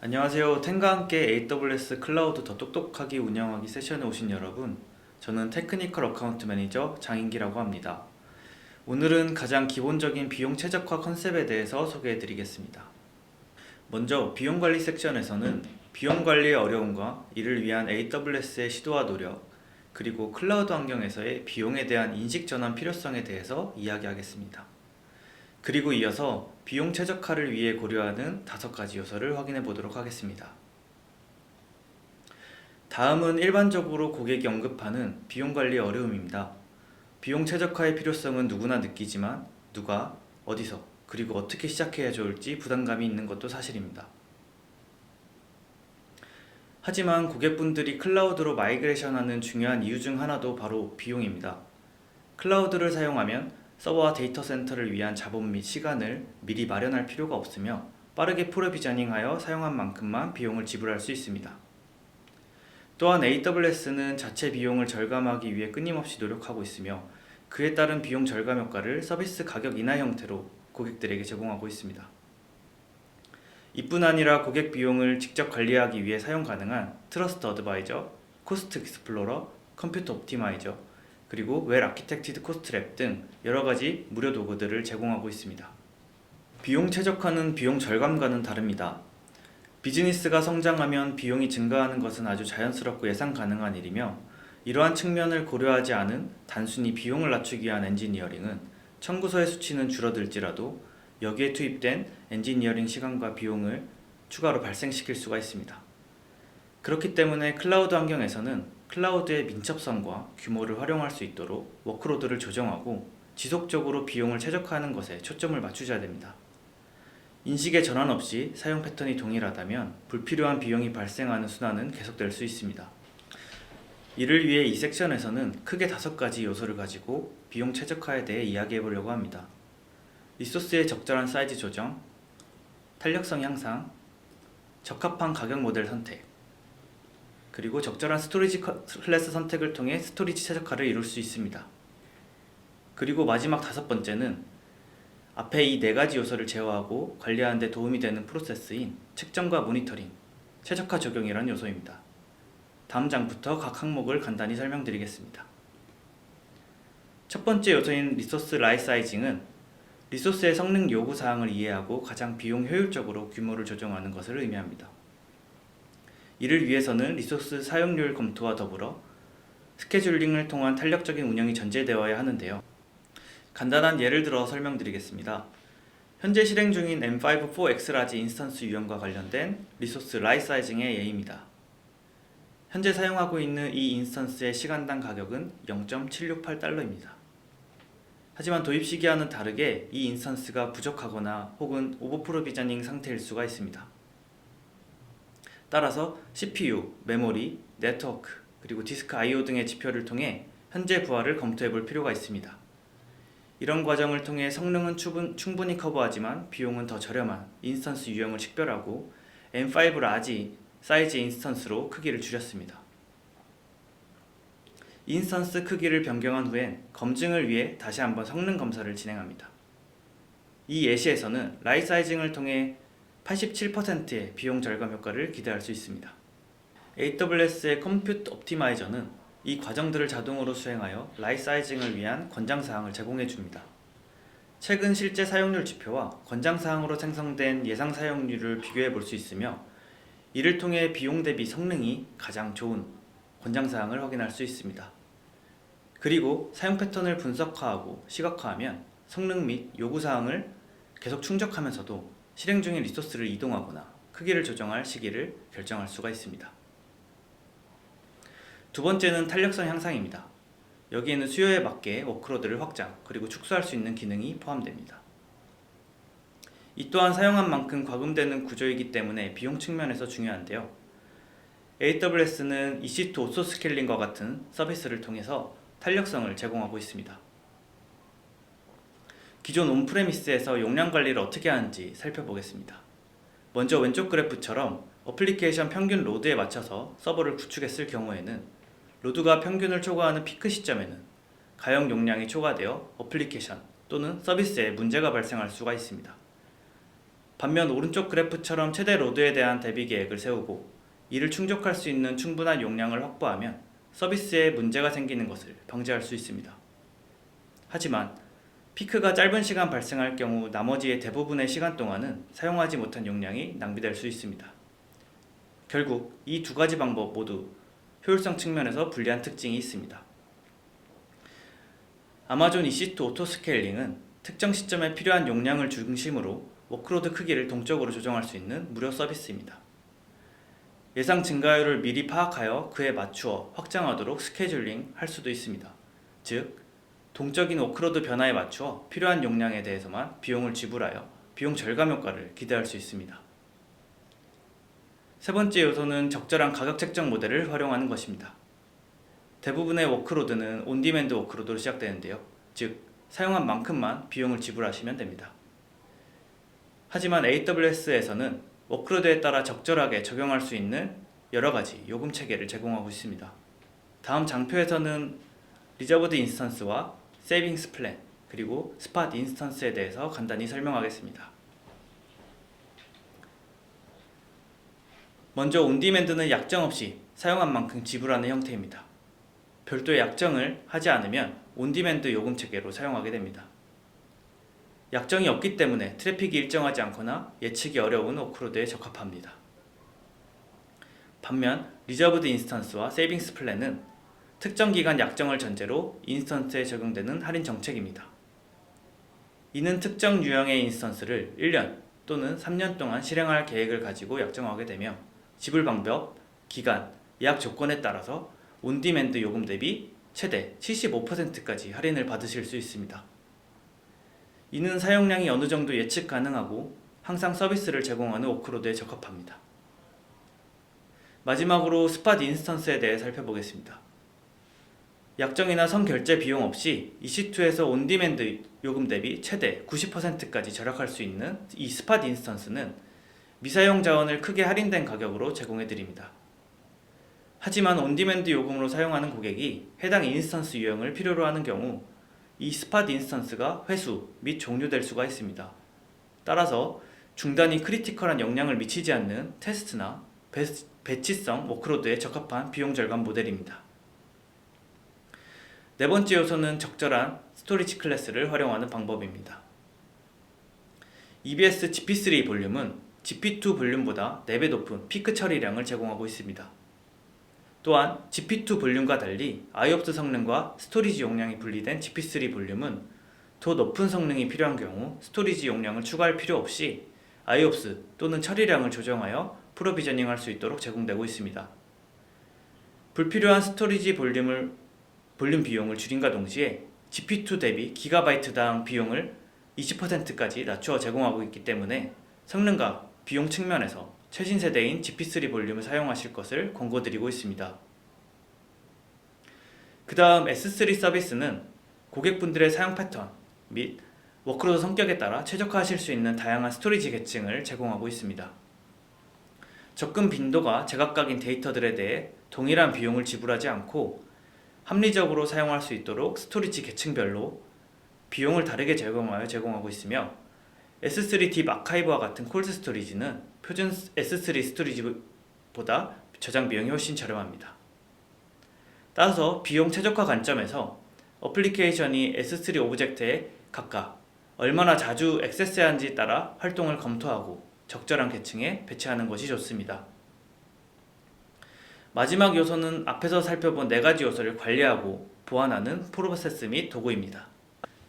안녕하세요. 텐과 함께 AWS 클라우드 더 똑똑하게 운영하기 세션에 오신 여러분, 저는 테크니컬 어카운트 매니저 장인기라고 합니다. 오늘은 가장 기본적인 비용 최적화 컨셉에 대해서 소개해 드리겠습니다. 먼저 비용 관리 섹션에서는 비용 관리의 어려움과 이를 위한 AWS의 시도와 노력, 그리고 클라우드 환경에서의 비용에 대한 인식 전환 필요성에 대해서 이야기하겠습니다. 그리고 이어서 비용 최적화를 위해 고려하는 5가지 요소를 확인해 보도록 하겠습니다. 다음은 일반적으로 고객이 언급하는 비용 관리의 어려움입니다. 비용 최적화의 필요성은 누구나 느끼지만 누가, 어디서, 그리고 어떻게 시작해야 좋을지 부담감이 있는 것도 사실입니다. 하지만 고객분들이 클라우드로 마이그레이션하는 중요한 이유 중 하나도 바로 비용입니다. 클라우드를 사용하면 서버와 데이터 센터를 위한 자본 및 시간을 미리 마련할 필요가 없으며 빠르게 프로비저닝하여 사용한 만큼만 비용을 지불할 수 있습니다. 또한 AWS는 자체 비용을 절감하기 위해 끊임없이 노력하고 있으며 그에 따른 비용 절감 효과를 서비스 가격 인하 형태로 고객들에게 제공하고 있습니다. 이뿐 아니라 고객 비용을 직접 관리하기 위해 사용 가능한 트러스트 어드바이저, 코스트 익스플로러, 컴퓨터 옵티마이저, 그리고 웰 아키텍티드 코스트랩 등 여러가지 무료 도구들을 제공하고 있습니다. 비용 최적화는 비용 절감과는 다릅니다. 비즈니스가 성장하면 비용이 증가하는 것은 아주 자연스럽고 예상 가능한 일이며 이러한 측면을 고려하지 않은 단순히 비용을 낮추기 위한 엔지니어링은 청구서의 수치는 줄어들지라도 여기에 투입된 엔지니어링 시간과 비용을 추가로 발생시킬 수가 있습니다. 그렇기 때문에 클라우드 환경에서는 클라우드의 민첩성과 규모를 활용할 수 있도록 워크로드를 조정하고 지속적으로 비용을 최적화하는 것에 초점을 맞추셔야 됩니다. 인식의 전환 없이 사용 패턴이 동일하다면 불필요한 비용이 발생하는 순환은 계속될 수 있습니다. 이를 위해 이 섹션에서는 크게 5가지 요소를 가지고 비용 최적화에 대해 이야기해 보려고 합니다. 리소스의 적절한 사이즈 조정, 탄력성 향상, 적합한 가격 모델 선택, 그리고 적절한 스토리지 클래스 선택을 통해 스토리지 최적화를 이룰 수 있습니다. 그리고 마지막 5번째는 앞에 이 4가지 요소를 제어하고 관리하는 데 도움이 되는 프로세스인 측정과 모니터링, 최적화 적용이라는 요소입니다. 다음 장부터 각 항목을 간단히 설명드리겠습니다. 첫 번째 요소인 리소스 라이트 사이징은 리소스의 성능 요구 사항을 이해하고 가장 비용 효율적으로 규모를 조정하는 것을 의미합니다. 이를 위해서는 리소스 사용률 검토와 더불어 스케줄링을 통한 탄력적인 운영이 전제되어야 하는데요. 간단한 예를 들어 설명드리겠습니다. 현재 실행 중인 M5 4X라지 인스턴스 유형과 관련된 리소스 라이트 사이징의 예입니다. 현재 사용하고 있는 이 인스턴스의 시간당 가격은 0.768달러입니다. 하지만 도입 시기와는 다르게 이 인스턴스가 부족하거나 혹은 오버 프로비저닝 상태일 수가 있습니다. 따라서 CPU, 메모리, 네트워크, 그리고 디스크 I/O 등의 지표를 통해 현재 부하를 검토해 볼 필요가 있습니다. 이런 과정을 통해 성능은 충분히 커버하지만 비용은 더 저렴한 인스턴스 유형을 식별하고 M5 라지 사이즈 인스턴스로 크기를 줄였습니다. 인스턴스 크기를 변경한 후엔 검증을 위해 다시 한번 성능 검사를 진행합니다. 이 예시에서는 라이트 사이징을 통해 87%의 비용 절감 효과를 기대할 수 있습니다. AWS의 컴퓨트 옵티마이저는 이 과정들을 자동으로 수행하여 라이트 사이징을 위한 권장사항을 제공해줍니다. 최근 실제 사용률 지표와 권장사항으로 생성된 예상 사용률을 비교해 볼 수 있으며 이를 통해 비용 대비 성능이 가장 좋은 권장사항을 확인할 수 있습니다. 그리고 사용 패턴을 분석화하고 시각화하면 성능 및 요구사항을 계속 충족하면서도 실행 중인 리소스를 이동하거나 크기를 조정할 시기를 결정할 수가 있습니다. 두 번째는 탄력성 향상입니다. 여기에는 수요에 맞게 워크로드를 확장 그리고 축소할 수 있는 기능이 포함됩니다. 이 또한 사용한 만큼 과금되는 구조이기 때문에 비용 측면에서 중요한데요. AWS는 EC2 오토스케일링과 같은 서비스를 통해서 탄력성을 제공하고 있습니다. 기존 온프레미스에서 용량 관리를 어떻게 하는지 살펴보겠습니다. 먼저 왼쪽 그래프처럼 어플리케이션 평균 로드에 맞춰서 서버를 구축했을 경우에는 로드가 평균을 초과하는 피크 시점에는 가용 용량이 초과되어 어플리케이션 또는 서비스에 문제가 발생할 수가 있습니다. 반면 오른쪽 그래프처럼 최대 로드에 대한 대비 계획을 세우고 이를 충족할 수 있는 충분한 용량을 확보하면 서비스에 문제가 생기는 것을 방지할 수 있습니다. 하지만 피크가 짧은 시간 발생할 경우 나머지의 대부분의 시간 동안은 사용하지 못한 용량이 낭비될 수 있습니다. 결국 이 두 가지 방법 모두 효율성 측면에서 불리한 특징이 있습니다. 아마존 EC2 오토스케일링은 특정 시점에 필요한 용량을 중심으로 워크로드 크기를 동적으로 조정할 수 있는 무료 서비스입니다. 예상 증가율을 미리 파악하여 그에 맞추어 확장하도록 스케줄링 할 수도 있습니다. 즉, 동적인 워크로드 변화에 맞추어 필요한 용량에 대해서만 비용을 지불하여 비용 절감 효과를 기대할 수 있습니다. 세 번째 요소는 적절한 가격 책정 모델을 활용하는 것입니다. 대부분의 워크로드는 온디맨드 워크로드로 시작되는데요. 즉, 사용한 만큼만 비용을 지불하시면 됩니다. 하지만 AWS에서는 워크로드에 따라 적절하게 적용할 수 있는 여러가지 요금 체계를 제공하고 있습니다. 다음 장표에서는 리저브드 인스턴스와 세이빙스 플랜, 그리고 스팟 인스턴스에 대해서 간단히 설명하겠습니다. 먼저 온디맨드는 약정 없이 사용한 만큼 지불하는 형태입니다. 별도의 약정을 하지 않으면 온디맨드 요금 체계로 사용하게 됩니다. 약정이 없기 때문에 트래픽이 일정하지 않거나 예측이 어려운 워크로드에 적합합니다. 반면 리저브드 인스턴스와 세이빙스 플랜은 특정 기간 약정을 전제로 인스턴스에 적용되는 할인 정책입니다. 이는 특정 유형의 인스턴스를 1년 또는 3년 동안 실행할 계획을 가지고 약정하게 되며 지불 방법, 기간, 예약 조건에 따라서 온디맨드 요금 대비 최대 75%까지 할인을 받으실 수 있습니다. 이는 사용량이 어느 정도 예측 가능하고 항상 서비스를 제공하는 워크로드에 적합합니다. 마지막으로 스팟 인스턴스에 대해 살펴보겠습니다. 약정이나 선결제 비용 없이 EC2에서 온디맨드 요금 대비 최대 90%까지 절약할 수 있는 이 스팟 인스턴스는 미사용 자원을 크게 할인된 가격으로 제공해드립니다. 하지만 온디맨드 요금으로 사용하는 고객이 해당 인스턴스 유형을 필요로 하는 경우 이 스팟 인스턴스가 회수 및 종료될 수가 있습니다. 따라서 중단이 크리티컬한 영향을 미치지 않는 테스트나 배치성 워크로드에 적합한 비용 절감 모델입니다. 네 번째 요소는 적절한 스토리지 클래스를 활용하는 방법입니다. EBS GP3 볼륨은 GP2 볼륨보다 4배 높은 피크 처리량을 제공하고 있습니다. 또한 GP2 볼륨과 달리 IOPS 성능과 스토리지 용량이 분리된 GP3 볼륨은 더 높은 성능이 필요한 경우 스토리지 용량을 추가할 필요 없이 IOPS 또는 처리량을 조정하여 프로비저닝 할 수 있도록 제공되고 있습니다. 불필요한 스토리지 볼륨 비용을 줄임과 동시에 GP2 대비 기가바이트당 비용을 20%까지 낮추어 제공하고 있기 때문에 성능과 비용 측면에서 최신 세대인 GP3 볼륨을 사용하실 것을 권고드리고 있습니다. 그 다음 S3 서비스는 고객분들의 사용 패턴 및 워크로드 성격에 따라 최적화하실 수 있는 다양한 스토리지 계층을 제공하고 있습니다. 접근 빈도가 제각각인 데이터들에 대해 동일한 비용을 지불하지 않고 합리적으로 사용할 수 있도록 스토리지 계층별로 비용을 다르게 제공하고 있으며 S3 딥 아카이브와 같은 콜드 스토리지는 표준 S3 스토리지보다 저장 비용이 훨씬 저렴합니다. 따라서 비용 최적화 관점에서 어플리케이션이 S3 오브젝트에 각각 얼마나 자주 액세스해야 하는지에 따라 활동을 검토하고 적절한 계층에 배치하는 것이 좋습니다. 마지막 요소는 앞에서 살펴본 4가지 요소를 관리하고 보완하는 프로세스 및 도구입니다.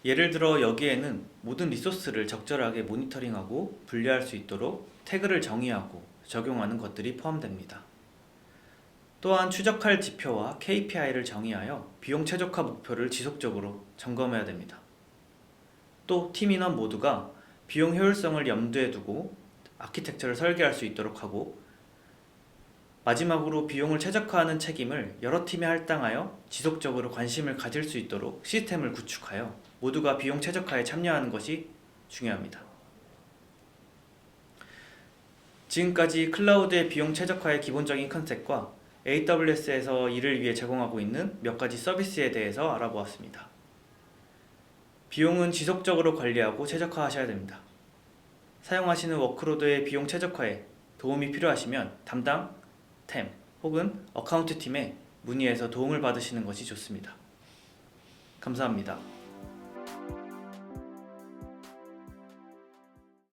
예를 들어 여기에는 모든 리소스를 적절하게 모니터링하고 분리할 수 있도록 태그를 정의하고 적용하는 것들이 포함됩니다. 또한 추적할 지표와 KPI를 정의하여 비용 최적화 목표를 지속적으로 점검해야 됩니다. 또 팀 인원 모두가 비용 효율성을 염두에 두고 아키텍처를 설계할 수 있도록 하고 마지막으로 비용을 최적화하는 책임을 여러 팀에 할당하여 지속적으로 관심을 가질 수 있도록 시스템을 구축하여 모두가 비용 최적화에 참여하는 것이 중요합니다. 지금까지 클라우드의 비용 최적화의 기본적인 컨셉과 AWS에서 이를 위해 제공하고 있는 몇 가지 서비스에 대해서 알아보았습니다. 비용은 지속적으로 관리하고 최적화하셔야 됩니다. 사용하시는 워크로드의 비용 최적화에 도움이 필요하시면 담당 템 혹은 어카운트 팀에 문의해서 도움을 받으시는 것이 좋습니다. 감사합니다.